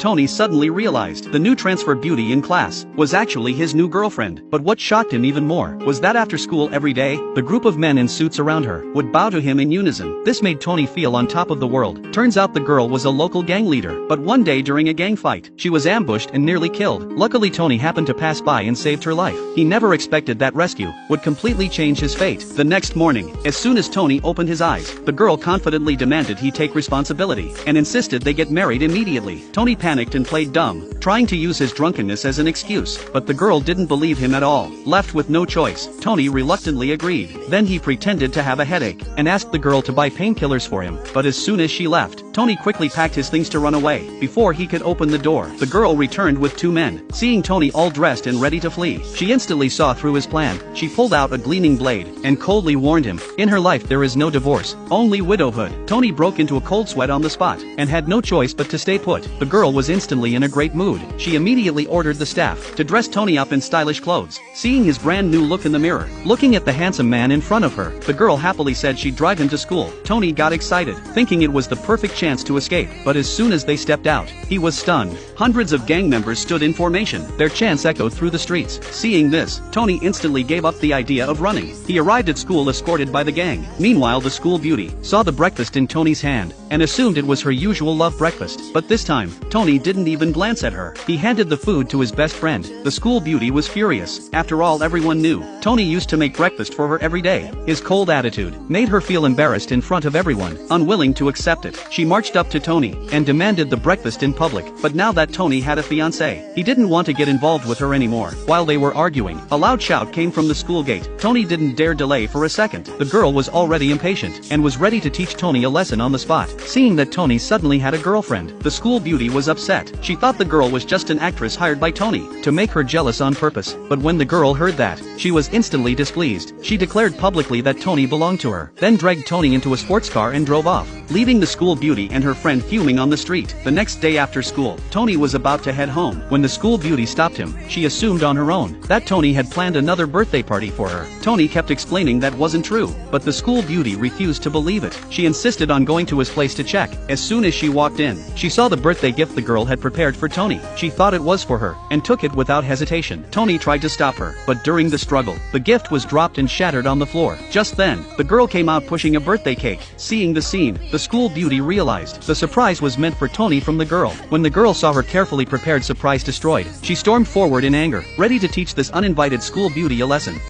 Tony suddenly realized the new transfer beauty in class was actually his new girlfriend. But what shocked him even more was that after school every day, the group of men in suits around her would bow to him in unison. This made Tony feel on top of the world. Turns out the girl was a local gang leader, but one day during a gang fight, she was ambushed and nearly killed. Luckily Tony happened to pass by and saved her life. He never expected that rescue would completely change his fate. The next morning, as soon as Tony opened his eyes, the girl confidently demanded he take responsibility and insisted they get married immediately. Tony panicked and played dumb, trying to use his drunkenness as an excuse, but the girl didn't believe him at all. Left with no choice, Tony reluctantly agreed. Then he pretended to have a headache and asked the girl to buy painkillers for him, but as soon as she left, Tony quickly packed his things to run away. Before he could open the door, the girl returned with two men. Seeing Tony all dressed and ready to flee, she instantly saw through his plan. She pulled out a gleaming blade and coldly warned him, "In her life there is no divorce, only widowhood." Tony broke into a cold sweat on the spot and had no choice but to stay put. The girl was instantly in a great mood. She immediately ordered the staff to dress Tony up in stylish clothes. Seeing his brand new look in the mirror, looking at the handsome man in front of her, the girl happily said she'd drive him to school. Tony got excited, thinking it was the perfect chance to escape, but as soon as they stepped out, he was stunned. Hundreds of gang members stood in formation, their chants echoed through the streets. Seeing this, Tony instantly gave up the idea of running. He arrived at school escorted by the gang. Meanwhile, the school beauty saw the breakfast in Tony's hand and assumed it was her usual love breakfast. But this time, Tony didn't even glance at her. He handed the food to his best friend. The school beauty was furious. After all, everyone knew Tony used to make breakfast for her every day. His cold attitude made her feel embarrassed in front of everyone. Unwilling to accept it, she marched up to Tony and demanded the breakfast in public. But now that Tony had a fiancée, he didn't want to get involved with her anymore. While they were arguing, a loud shout came from the school gate. Tony didn't dare delay for a second. The girl was already impatient and was ready to teach Tony a lesson on the spot. Seeing that Tony suddenly had a girlfriend, the school beauty was upset. She thought the girl was just an actress hired by Tony to make her jealous on purpose. But when the girl heard that, she was instantly displeased. She declared publicly that Tony belonged to her, then dragged Tony into a sports car and drove off, leaving the school beauty and her friend fuming on the street. The next day after school, Tony was about to head home when the school beauty stopped him. She assumed on her own that Tony had planned another birthday party for her. Tony kept explaining that wasn't true, but the school beauty refused to believe it. She insisted on going to his place to check. As soon as she walked in, she saw the birthday gift the girl had prepared for Tony. She thought it was for her and took it without hesitation. Tony tried to stop her, but during the struggle, the gift was dropped and shattered on the floor. Just then, the girl came out pushing a birthday cake. Seeing the scene, the school beauty realized the surprise was meant for Tony from the girl. When the girl saw her carefully prepared surprise destroyed, she stormed forward in anger, ready to teach this uninvited school beauty a lesson.